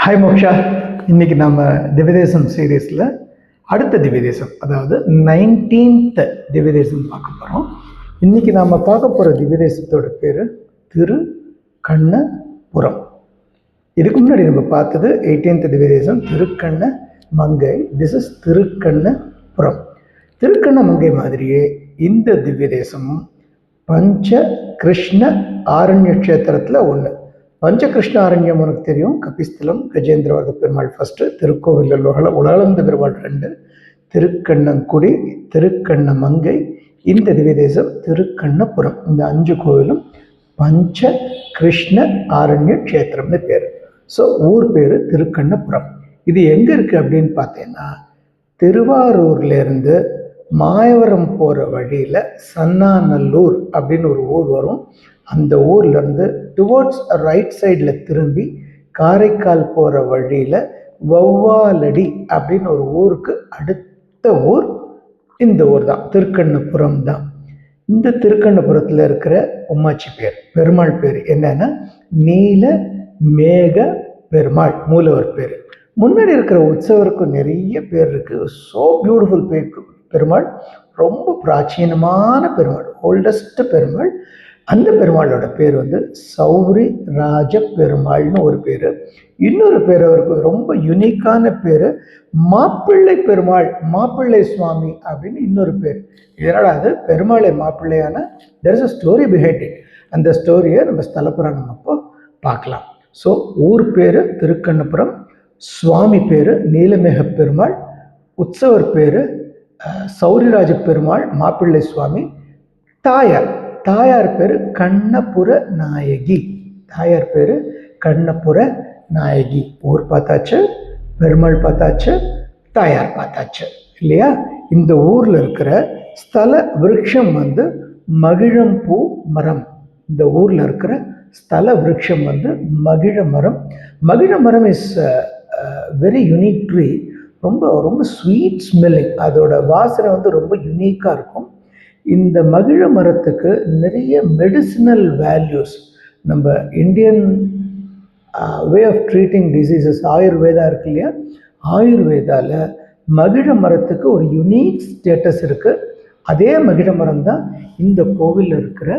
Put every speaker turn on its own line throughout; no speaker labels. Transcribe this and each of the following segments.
Hi moksha. இன்னைக்கு நம்ம திவ்யதேசம் சீரீஸில் அடுத்த திவ்யதேசம், அதாவது 19th திவ்யதேசம் பார்க்க போகிறோம். இன்னைக்கு நாம் பார்க்க போகிற திவ்யதேசத்தோட பேர் திருக்கண்ணபுரம். இதுக்கு முன்னாடி நம்ம பார்த்தது 18th Divya Desam திருக்கண்ண Mangai. This is Thirukkannapuram. திருக்கண்ண மங்கை மாதிரியே இந்த திவ்யதேசமும் பஞ்ச கிருஷ்ண ஆரண்ய க்ஷேத்திரத்தில் ஒன்று. பஞ்சகிருஷ்ண ஆரண்யம் உனக்கு தெரியும், கபிஸ்தலம், கஜேந்திரவர்த பெருமாள் ஃபஸ்ட்டு, திருக்கோவிலில் உலகளந்த பெருமாள் 2, திருக்கண்ணங்குடி, திருக்கண்ணமங்கை, இந்த திவ்யதேசம் திருக்கண்ணபுரம். இந்த 5 கோவிலும் பஞ்ச கிருஷ்ண ஆரண்ய க்ஷேத்திரம்னு பேர். ஸோ ஊர் பேர் திருக்கண்ணபுரம். இது எங்கே இருக்குது அப்படின்னு பார்த்தீங்கன்னா, திருவாரூர்லேருந்து மாயவரம் போகிற வழியில் சன்னாநல்லூர் அப்படின்னு ஒரு ஊர் வரும். அந்த ஊர்லேருந்து டுவோர்ட்ஸ் ரைட் சைடில் திரும்பி காரைக்கால் போகிற வழியில் வௌவாலடி அப்படின்னு ஒரு ஊருக்கு அடுத்த ஊர் இந்த ஊர் தான், திருக்கண்ணபுரம் தான். இந்த திருக்கண்ணபுரத்தில் இருக்கிற உம்மாச்சி பேர், பெருமாள் பேர் என்னன்னா நீல மேக பெருமாள், மூலவர் பேர். முன்னாடி இருக்கிற உற்சவருக்கு நிறைய பேர் இருக்குது. ஸோ பியூட்டிஃபுல் பெருமாள், ரொம்ப பிராச்சீனமான பெருமாள், ஓல்டஸ்ட் பெருமாள். அந்த பெருமாளோட பேர் சௌரி ராஜ பெருமாள்னு ஒரு பேர். இன்னொரு பேர் அவருக்கு ரொம்ப யுனிக்கான பேர் மாப்பிள்ளை பெருமாள், மாப்பிள்ளை சுவாமி அப்படின்னு இன்னொரு பேர். இதனால் அது பெருமாளை மாப்பிள்ளையான there is a story behind it. அந்த ஸ்டோரியை நம்ம ஸ்தல புராணம் அப்போ பார்க்கலாம். ஸோ ஊர் பேர் திருக்கண்ணபுரம், சுவாமி பேர் நீலமேக பெருமாள், உற்சவர் பேர் சௌரிராஜ பெருமாள் மாப்பிள்ளை சுவாமி, தாயார் பேர் கண்ணபுர நாயகி, தாயார் பேர் கண்ணபுர நாயகி. ஊர் பார்த்தாச்சு, பெருமாள் பார்த்தாச்சு, தாயார் பார்த்தாச்சு இல்லையா? இந்த ஊரில் இருக்கிற ஸ்தல விருட்சம் மகிழம்பூ மரம். இந்த ஊரில் இருக்கிற ஸ்தல விருட்சம் மகிழ மரம். மகிழ மரம் இஸ் வெரி யூனிக் ட்ரீ. ரொம்ப ரொம்ப ஸ்வீட் ஸ்மெல்லிங், அதோட வாசனை ரொம்ப யூனிக்காக இருக்கும். இந்த மகிழ மரத்துக்கு நிறைய மெடிசினல் வேல்யூஸ். நம்ம Indian way of treating diseases Ayurveda இருக்கு இல்லையா, ஆயுர்வேதாவில் மகிழ மரத்துக்கு ஒரு யுனிக் ஸ்டேட்டஸ் இருக்குது. அதே மகிழ மரம் தான் இந்த கோவிலில் இருக்கிற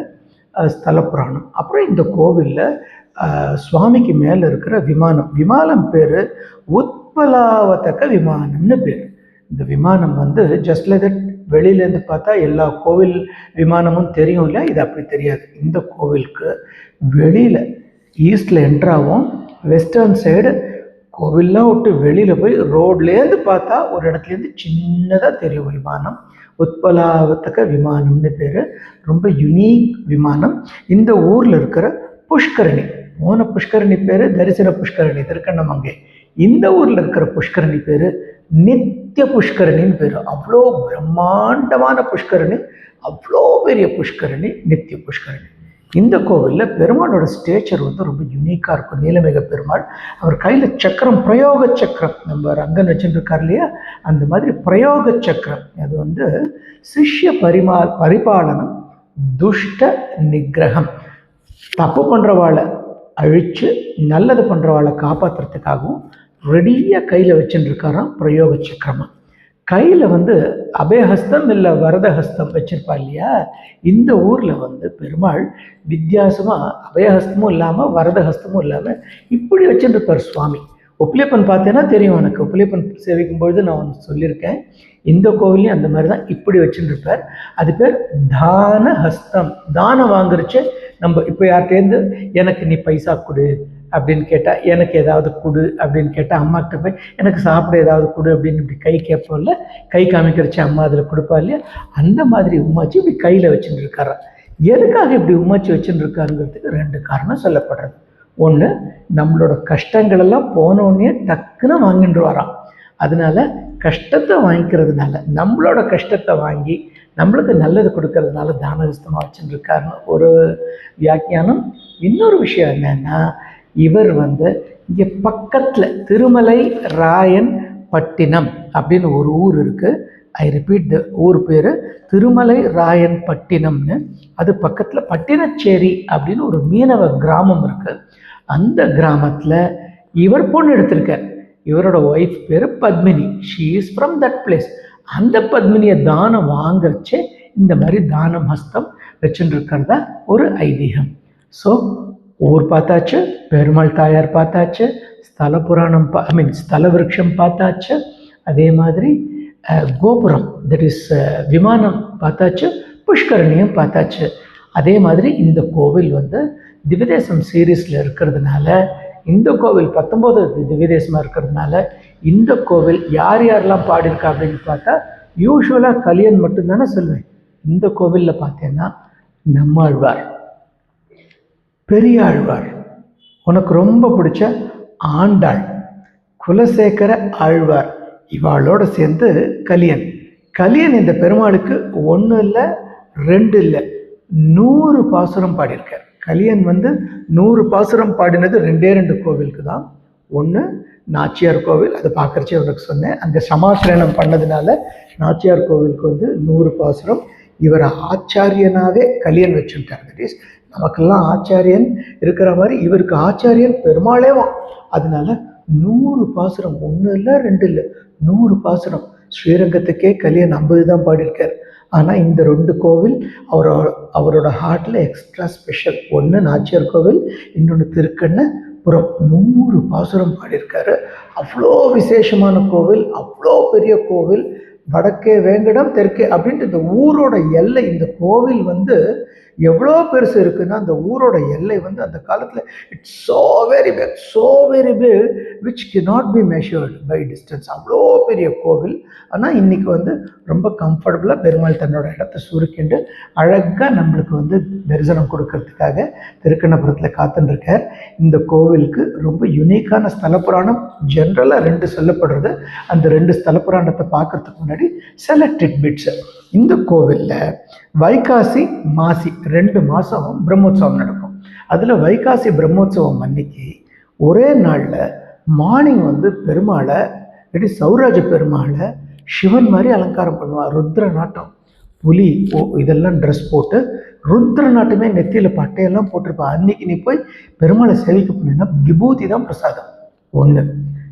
ஸ்தல புராணம். அப்புறம் இந்த கோவிலில் சுவாமிக்கு மேலே இருக்கிற விமானம் பேர் உத்பலாவதக விமானம்னு பேர். இந்த விமானம் ஜஸ்ட் லைக் தட் வெளியிலேருந்து பார்த்தா எல்லா கோவில் விமானமும் தெரியும் இல்லை, இது அப்படி தெரியாது. இந்த கோவிலுக்கு வெளியில் ஈஸ்டில் என்ட்ராகும், வெஸ்டர்ன் சைடு கோவில்லாம் விட்டு வெளியில் போய் ரோட்லேருந்து பார்த்தா ஒரு இடத்துலேருந்து சின்னதாக தெரியும் விமானம். உத்பலாவதக விமானம்னு பேர். ரொம்ப யுனிக் விமானம். இந்த ஊரில் இருக்கிற புஷ்கரணி, போன புஷ்கரணி பேர் தரிசன புஷ்கரணி திருக்கண்ணமங்கை. இந்த ஊரில் இருக்கிற புஷ்கரணி பேர் நித்திய புஷ்கரணின்னு பேர். அவ்வளோ பிரம்மாண்டமான புஷ்கரணி, அவ்வளோ பெரிய புஷ்கரணி, நித்திய புஷ்கரணி. இந்த கோவிலில் பெருமாளோட ஸ்டேச்சர் ரொம்ப யூனிக்காக இருக்கும். நீலமேக பெருமாள், அவர் கையில் சக்கரம், பிரயோக சக்கரம், நம்ம ரங்கன் வச்சுருக்கார் இல்லையா, அந்த மாதிரி பிரயோக சக்கரம். அது சிஷ்ய பரிபாலனம், துஷ்ட நிகிரகம். தப்பு பண்ணுறவாளை அழித்து நல்லது பண்ணுறவாளை காப்பாற்றுறதுக்காகவும் ரெடியாக கையில் வச்சுருக்காராம் பிரயோக சக்கரமாக. கையில் அபயஹஸ்தம் இல்லை வரதஹஸ்தம் வச்சுருப்பா இல்லையா. இந்த ஊரில் பெருமாள் வித்தியாசமாக அபயஹஸ்தமும் இல்லாமல் வரதஹஸ்தமும் இல்லாமல் இப்படி வச்சுருப்பார் சுவாமி. உப்பிலியப்பன் பார்த்தேன்னா தெரியும் எனக்கு, உப்பிலியப்பன் சேவிக்கும் பொழுது நான் ஒன்று சொல்லியிருக்கேன். இந்த கோவிலையும் அந்த மாதிரி தான் இப்படி வச்சுருப்பார். அது பேர் தான ஹஸ்தம். தானம் வாங்குறச்சு நம்ம இப்போ யார்கிட்டேருந்து எனக்கு நீ பைசா கொடு அப்படின்னு கேட்டால், எனக்கு ஏதாவது கொடு அப்படின்னு கேட்டால், அம்மாக்கிட்ட போய் எனக்கு சாப்பிட ஏதாவது கொடு அப்படின்னு இப்படி கை கேட்போம்ல, கை காமிக்கிறச்சு அம்மா அதில் கொடுப்பா இல்லையா, அந்த மாதிரி உம்மாச்சி இப்படி கையில் வச்சுட்டு இருக்காரா. எதுக்காக இப்படி உம்மாச்சி வச்சுட்டு இருக்காருங்கிறதுக்கு 2 காரணம் சொல்லப்படுறது. ஒன்று, நம்மளோட கஷ்டங்களெல்லாம் போனோடனே டக்குன்னு வாங்கிட்டு வரான். அதனால கஷ்டத்தை வாங்கிக்கிறதுனால, நம்மளோட கஷ்டத்தை வாங்கி நம்மளுக்கு நல்லது கொடுக்கறதுனால தானஹஸ்தமாக வச்சுட்டு இருக்காருன்னு ஒரு வியாக்கியானம். இன்னொரு விஷயம் என்னன்னா, இவர் இங்கே பக்கத்தில் திருமலை ராயன் பட்டினம் அப்படின்னு ஒரு ஊர் இருக்குது. ஐ ரிப்பீட், ஊர் பேர் திருமலை ராயன் பட்டினம்னு. அது பக்கத்தில் பட்டினச்சேரி அப்படின்னு ஒரு மீனவ கிராமம் இருக்குது. அந்த கிராமத்தில் இவர் பொண்ணு எடுத்திருக்கார். இவரோட ஒய்ஃப் பேர் Padmini. She is from that place. அந்த பத்மினியை தானம் வாங்கச்சே இந்த மாதிரி தானம் ஹஸ்தம் வச்சுட்டு இருக்கிறதா ஒரு ஐதீகம். ஸோ ஊர் பார்த்தாச்சு, பெருமாள் தாயார் பார்த்தாச்சு, ஸ்தல புராணம் ஸ்தல விருட்சம் பார்த்தாச்சு, அதே மாதிரி கோபுரம் தட் இஸ் விமானம் பார்த்தாச்சு, புஷ்கரணியும் பார்த்தாச்சு. அதே மாதிரி இந்த கோவில் வந்து திவ்யதேசம் சீரீஸில் இருக்கிறதுனால, இந்த கோவில் 19வது திவ்யதேசமாக இருக்கிறதுனால இந்த கோவில் யார் யாரெல்லாம் பாடியிருக்கா அப்படின்னு பார்த்தா யூஸ்வலாக கலியன் மட்டும்தானே சொல்வேன். இந்த கோவிலில் பார்த்தேன்னா நம்மாழ்வார், பெரியாழ்வார், உனக்கு ரொம்ப பிடிச்ச ஆண்டாள், குலசேகர ஆழ்வார், இவாளோட சேர்ந்து கலியன். கலியன் இந்த பெருமாளுக்கு 1 இல்லை 2 இல்லை 100 பாசுரம் பாடியிருக்கார். கலியன் வந்து 100 பாசுரம் பாடினது 2 கோவிலுக்கு தான். ஒன்று நாச்சியார் கோவில், அதை பார்க்குறச்சே உனக்கு சொன்னேன், அங்கே சமாசிரணம் பண்ணதுனால நாச்சியார் கோவிலுக்கு வந்து 100 பாசுரம். இவரை ஆச்சாரியனாகவே கலியன் வச்சுட்டார். தட் இஸ் நமக்கெல்லாம் ஆச்சாரியன் இருக்கிற மாதிரி இவருக்கு ஆச்சாரியன் பெருமாளேவான். அதனால 100 பாசுரம், 1 இல்லை 2 இல்லை 100 பாசுரம். ஸ்ரீரங்கத்துக்கே கலியன் 50 தான் பாடியிருக்கார். ஆனால் இந்த 2 கோவில் அவரோட ஹார்ட்டில் எக்ஸ்ட்ரா ஸ்பெஷல். ஒன்று நாச்சியார் கோவில், இன்னொன்று திருக்கண்ணபுரம். 100 பாசுரம் பாடியிருக்காரு. அவ்வளோ விசேஷமான கோவில், அவ்வளோ பெரிய கோவில். வடக்கே வேங்கடம், தெற்கே அப்படின்ட்டு இந்த ஊரோட எல்லை. இந்த கோவில் வந்து எவ்வளோ பெருசு இருக்குன்னா அந்த ஊரோட எல்லை வந்து அந்த காலத்தில் it's so very big which cannot be measured by distance. அவ்வளோ பெரிய கோவில். ஆனால் இன்றைக்கி வந்து ரொம்ப கம்ஃபர்டபுளாக பெருமாள் தன்னோட இடத்த சுருக்கிண்டு அழகாக நம்மளுக்கு வந்து தரிசனம் கொடுக்கறதுக்காக திருக்கண்ணபுரத்தில் காத்துருக்கார். இந்த கோவிலுக்கு ரொம்ப யுனிக்கான ஸ்தல புராணம் ஜென்ரலாக 2 சொல்லப்படுறது. அந்த 2 ஸ்தல புராணத்தை பார்க்கறதுக்கு முன்னாடி செலக்டட் பிட்ஸ். இந்த கோவிலில் வைகாசி மாசி 2 மாதம் பிரம்மோற்சவம் நடக்கும். அதில் வைகாசி பிரம்மோற்சவம் அன்னைக்கு ஒரே நாளில் மார்னிங் வந்து பெருமாளை சௌராஜ பெருமாளை சிவன் மாதிரி அலங்காரம் பண்ணுவாள். ருத்ர நாட்டம், புலி இதெல்லாம் ட்ரெஸ் போட்டு ருத்ர நாட்டமே நெத்தியில் பட்டையெல்லாம் போட்டிருப்பாள். அன்னைக்கு நீ போய் பெருமாளை சேவிக்க போனீங்கன்னா விபூதி தான் பிரசாதம். ஒன்று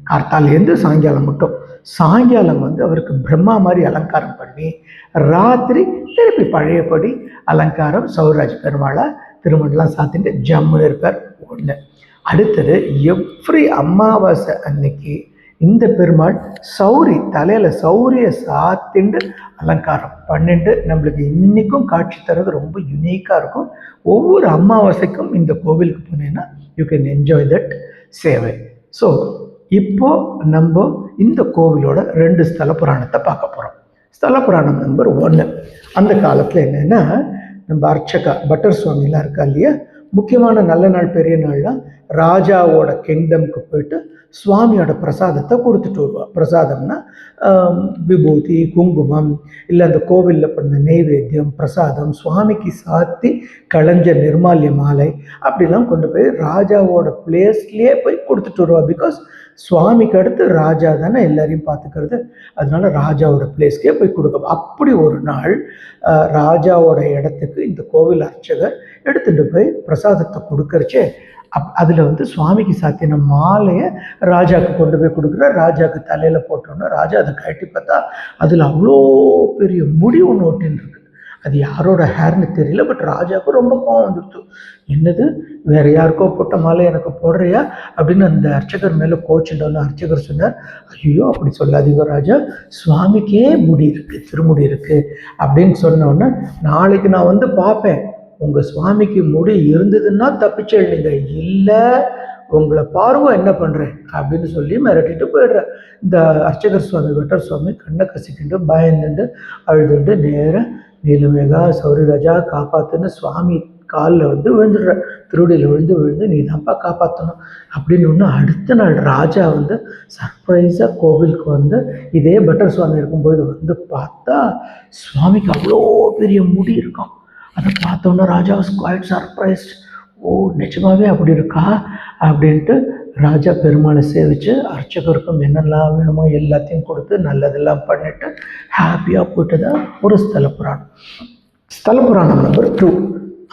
கார்த்தாலேருந்து சாயங்காலம் மட்டும். சாயங்காலம் வந்து அவருக்கு பிரம்மா மாதிரி அலங்காரம் பண்ணி ராத்திரி திருப்பி பழையபடி அலங்காரம் சௌராஜ் பெருமாளை திருமணம்லாம் சாத்திட்டு ஜம்முன்னு இருப்பார். ஒன்று. அடுத்தது எவ்ரி அமாவாசை அன்னைக்கு இந்த பெருமாள் சௌரி தலையில் சௌரியை சாத்திண்டு அலங்காரம் பண்ணிட்டு நம்மளுக்கு இன்றைக்கும் காட்சி தர்றது ரொம்ப யுனிக்காக இருக்கும். ஒவ்வொரு அமாவாசைக்கும் இந்த கோவிலுக்கு போனீங்கன்னா யூ கேன் என்ஜாய் தட் சேவை. ஸோ இப்போது நம்ம இந்த கோவிலோட 2 ஸ்தல புராணத்தை பார்க்க போகிறோம். ஸ்தல புராணம் நம்பர் 1. அந்த காலத்தில் என்னென்னா நம்ம அர்ச்சகா பட்டர் சுவாமிலாம் இருக்கா இல்லையா, முக்கியமான நல்ல நாள் பெரிய நாள்லாம் ராஜாவோட கிங்டம்க்கு போயிட்டு சுவாமியோட பிரசாதத்தை கொடுத்துட்டு வருவாள். பிரசாதம்னா விபூதி, குங்குமம், இல்லை அந்த கோவிலில் பண்ண நெய்வேத்தியம், பிரசாதம், சுவாமிக்கு சாத்தி களைஞ்ச நிர்மால்ய மாலை அப்படிலாம் கொண்டு போய் ராஜாவோட பிளேஸ்லேயே போய் கொடுத்துட்டு வருவாள். பிகாஸ் சுவாமிக்கு அடுத்து ராஜா தானே எல்லாரையும் பார்த்துக்கிறது. அதனால ராஜாவோட பிளேஸ்க்கே போய் கொடுக்க. அப்படி ஒரு நாள் ராஜாவோட இடத்துக்கு இந்த கோவில் அர்ச்சகர் எடுத்துகிட்டு போய் பிரசாதத்தை கொடுக்கறச்சே அதில் வந்து சுவாமிக்கு சாத்தின மாலையை ராஜாவுக்கு கொண்டு போய் கொடுக்குற. ராஜாவுக்கு தலையில் போட்டோன்னா ராஜா அதை கட்டி பார்த்தா அதில் அவ்வளோ பெரிய முடி ஒன்று ஒட்டின்னு இருக்குது. அது யாரோட ஹேர்னு தெரியல. பட் ராஜாவுக்கு ரொம்ப கோவம் வந்துடுச்சு. என்னது வேறு யாருக்கோ போட்ட மாலை எனக்கு போடுறியா அப்படின்னு அந்த அர்ச்சகர் மேலே கோச்சுட்டோன்னு அர்ச்சகர் சொன்னார், ஐயோ அப்படி சொல்லாதீங்க ராஜா, சுவாமிக்கே முடி இருக்குது, திருமுடி இருக்குது அப்படின்னு சொன்னோன்னே, நாளைக்கு நான் வந்து பார்ப்பேன், உங்கள் சுவாமிக்கு முடி இருந்ததுன்னா தப்பிச்சல், நீங்கள் இல்லை உங்களை பாருங்க என்ன பண்ணுறேன் அப்படின்னு சொல்லி மிரட்டிட்டு போயிடுறேன். இந்த அர்ச்சகர் சுவாமி வெட்டர் சுவாமி கண்ணை கசிக்கிட்டு பயந்துட்டு அழுதுண்டு நேராக நீலமேகா சௌரிராஜா காப்பாற்றுன்னு சுவாமி காலில் வந்து விழுந்துடுற, திருவடியில் விழுந்து நீ தான்ப்பா காப்பாற்றணும் அப்படின்னு ஒன்று. அடுத்த நாள் ராஜா வந்து சர்ப்ரைஸாக கோவிலுக்கு வந்து இதே பட்டர் சுவாமி இருக்கும்பொழுது வந்து பார்த்தா சுவாமிக்கு அவ்வளோ பெரிய முடி இருக்கும். அதை பார்த்தோன்னா ராஜா வாஸ் குவைட் சர்ப்ரைஸ்ட். ஓ நிஜமாவே அப்படி இருக்கா அப்படின்ட்டு ராஜா பெருமாளை சேவித்து அர்ச்சகருக்கும் என்னெல்லாம் வேணுமோ எல்லாத்தையும் கொடுத்து நல்லதெல்லாம் பண்ணிவிட்டு ஹாப்பியாக போயிட்டு தான் ஒரு ஸ்தல புராணம். ஸ்தல புராணம் நம்பர் 2.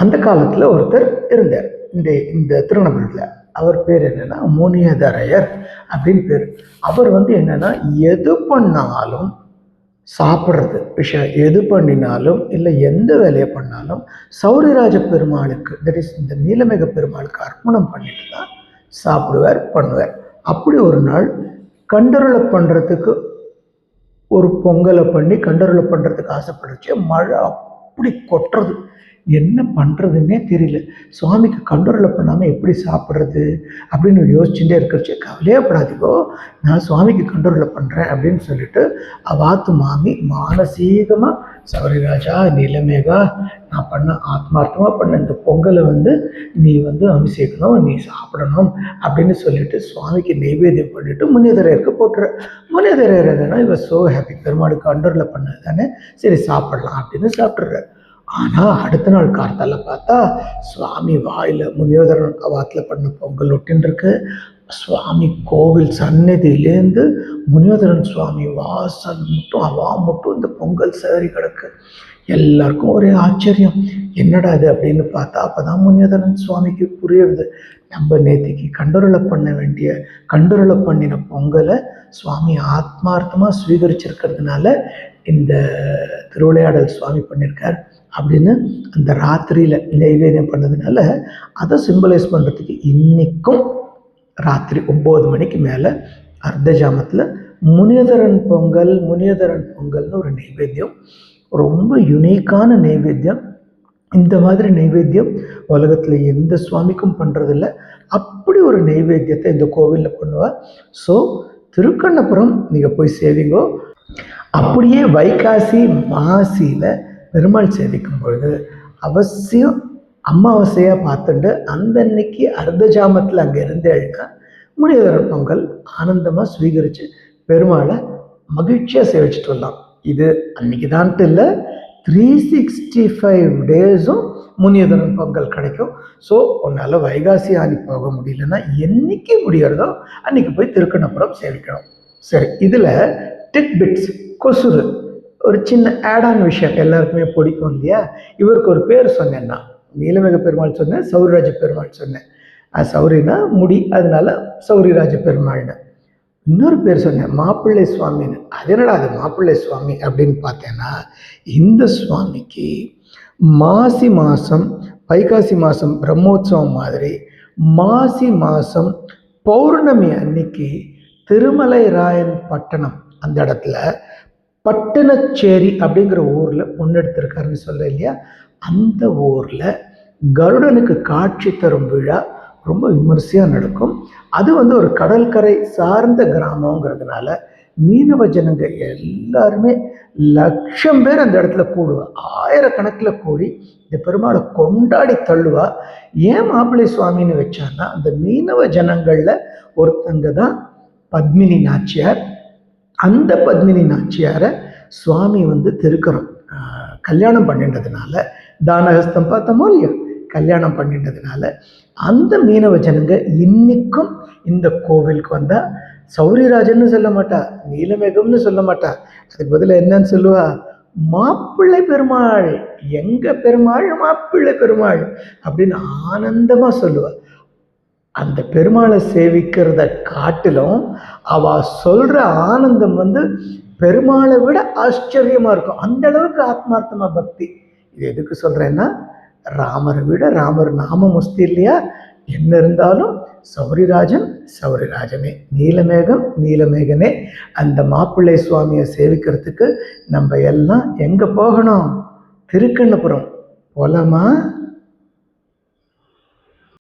அந்த காலத்தில் ஒருத்தர் இருந்தார் இந்த திருநபுரத்தில். அவர் பேர் என்னன்னா முனியதரையர் அப்படின்னு பேர். அவர் என்னன்னா எது பண்ணாலும் சாப்பிட்றது விஷயம், எது பண்ணினாலும் இல்லை எந்த வேலையை பண்ணாலும் சௌரிராஜ பெருமாளுக்கு, தட் இஸ் இந்த நீலமேக பெருமாளுக்கு அர்ப்பணம் பண்ணிட்டு தான் சாப்பிடுவார் பண்ணுவார். அப்படி ஒரு நாள் கண்டருளை பண்ணுறதுக்கு ஒரு பொங்கலை பண்ணி கண்டருளை பண்ணுறதுக்கு ஆசைப்படுச்சு. மழை அப்படி கொட்டுறது, என்ன பண்ணுறதுன்னே தெரியல. சுவாமிக்கு கண்டருளை பண்ணாமல் எப்படி சாப்பிட்றது அப்படின்னு யோசிச்சுட்டே இருக்கிறச்சு. கவலையப்படாதீங்கோ, நான் சுவாமிக்கு கண்டருளை பண்ணுறேன் அப்படின்னு சொல்லிட்டு அவாத்து மாமி மானசீகமாக சௌரிராஜா நீலமேகா நான் ஆத்மார்த்தமாக பண்ண இந்த பொங்கலை நீ அபிஷேகணும், நீ சாப்பிடணும் அப்படின்னு சொல்லிட்டு சுவாமிக்கு நெய்வேத்தியம் பண்ணிட்டு முனியதரையருக்கு போட்டுற. முனியதரையர் என்னன்னா இவர் சோ ஹாப்பி, பெருமாளுக்கு கண்டருளை பண்ணது தானே, சரி சாப்பிடலாம் அப்படின்னு சாப்பிட்றாரு. ஆனால் அடுத்த நாள் கார்த்தால பார்த்தா சுவாமி வாயில் முனியோதரன் அவாத்தில் பண்ண பொங்கல் ஒட்டின்னு இருக்கு. சுவாமி கோவில் சந்நிதியிலேருந்து முனியோதரன் சுவாமி வாசல் மட்டும் இந்த பொங்கல் சேரி கிடக்கு. எல்லாருக்கும் ஒரே ஆச்சரியம், என்னடா இது அப்படின்னு பார்த்தா அப்போதான் முனியோதரன் சுவாமிக்கு புரியுறது, நம்ம நேத்திக்கு கண்டுரலை பண்ணின பொங்கலை சுவாமி ஆத்மார்த்தமாக ஸ்வீகரிச்சிருக்கிறதுனால இந்த திருவிளையாடல் சுவாமி பண்ணியிருக்கார் அப்படின்னு அந்த ராத்திரியில் நெய்வேத்தியம் பண்ணதுனால அதை சிம்பலைஸ் பண்ணுறதுக்கு இன்றைக்கும் ராத்திரி 9 மணிக்கு மேலே அர்த்த ஜாமத்தில் முனியதரன் பொங்கல்னு ஒரு நெய்வேத்தியம், ரொம்ப யுனிக்கான நெய்வேத்தியம். இந்த மாதிரி நெய்வேத்தியம் உலகத்தில் எந்த சுவாமிக்கும் பண்ணுறதில்ல. அப்படி ஒரு நெய்வேத்தியத்தை இந்த கோவிலில் பண்ணுவார். ஸோ திருக்கண்ணபுரம் நீங்கள் போய் சேவிங்கோ. அப்படியே வைகாசி மாசியில் பெருமாள் சேவிக்கும் பொழுது அவசியம் அமாவாசையாக பார்த்துட்டு அந்த அன்னைக்கு அர்த்த ஜாமத்தில் அங்கே இருந்தேன்னா முனியதரன் பொங்கல் ஆனந்தமாக ஸ்வீகரித்து பெருமாளை மகிழ்ச்சியாக சேவிச்சுட்டு வரலாம். இது அன்னைக்கு தான்ட்டு இல்லை, 365 டேஸும் முனியதரன் பொங்கல் கிடைக்கும். ஸோ உன்னால் வைகாசி ஆணி போக முடியலன்னா என்னைக்கு முடியறதோ அன்றைக்கி போய் திருக்கண்ணபுரம் சேவிக்கணும். சரி, இதில் டிட்பிட்ஸ் கொசுறு ஒரு சின்ன ஆடான் விஷயம் எல்லாருக்குமே பிடிக்கும் இல்லையா. இவருக்கு ஒரு பேர் சொன்னேன்னா நீலமேக பெருமாள் சொன்னேன், சௌரிராஜ பெருமாள் சொன்னேன். சௌரினா முடி, அதனால சௌரிராஜ பெருமாள்னு. இன்னொரு பேர் சொன்னேன் மாப்பிள்ளை சுவாமின்னு. அது என்னடா அது மாப்பிள்ளை சுவாமி அப்படின்னு பார்த்தேன்னா, இந்த சுவாமிக்கு மாசி மாதம் வைகாசி மாதம் பிரம்மோற்சவம் மாதிரி மாசி மாதம் பௌர்ணமி அன்னைக்கு திருமலை ராயன் பட்டணம் அந்த இடத்துல பட்டணச்சேரி அப்படிங்கிற ஊரில் பொண்ணு எடுத்திருக்காருன்னு சொல்ல இல்லையா, அந்த ஊரில் கருடனுக்கு காட்சி தரும் விழா ரொம்ப விமர்சையாக நடக்கும். அது ஒரு கடற்கரை சார்ந்த கிராமங்கிறதுனால மீனவ ஜனங்க எல்லாருமே லட்சம் பேர் அந்த இடத்துல கூடுவா, ஆயிரக்கணக்கில் கூடி இந்த பெருமாளை கொண்டாடி தள்ளுவா. ஏன் மாப்பிள்ளை சுவாமின்னு வச்சான்னா அந்த மீனவ ஜனங்களில் ஒருத்தங்க தான் பத்மினி நாச்சியார். அந்த பத்மினி நாச்சியாரை சுவாமி திருக்கரம் கல்யாணம் பண்ணிட்டதுனால, தானஹஸ்தம் பார்த்தோமோ இல்லையா, கல்யாணம் பண்ணிட்டதுனால அந்த மீனவ ஜனங்க இன்னைக்கும் இந்த கோவிலுக்கு வந்தால் சௌரிராஜன்னு சொல்ல மாட்டா, நீலமேகம்னு சொல்ல மாட்டா, அதுக்கு பதில் என்னன்னு சொல்லுவா, மாப்பிள்ளை பெருமாள், எங்க பெருமாள் மாப்பிள்ளை பெருமாள் அப்படின்னு ஆனந்தமாக சொல்லுவா. அந்த பெருமாளை சேவிக்கிறத காட்டிலும் அவ சொல்கிற ஆனந்தம் பெருமாளை விட ஆச்சரியமாக இருக்கும். அந்த அளவுக்கு ஆத்மார்த்தமாக பக்தி. இது எதுக்கு சொல்கிறேன்னா, ராமரை விட ராமர் நாமம் முஸ்தி இல்லையா. என்ன இருந்தாலும் சௌரிராஜனே, நீலமேகனே. அந்த மாப்பிள்ளை சுவாமியை சேவிக்கிறதுக்கு நம்ம எல்லாம் எங்கே போகணும்? திருக்கண்ணபுரம் போலாமா?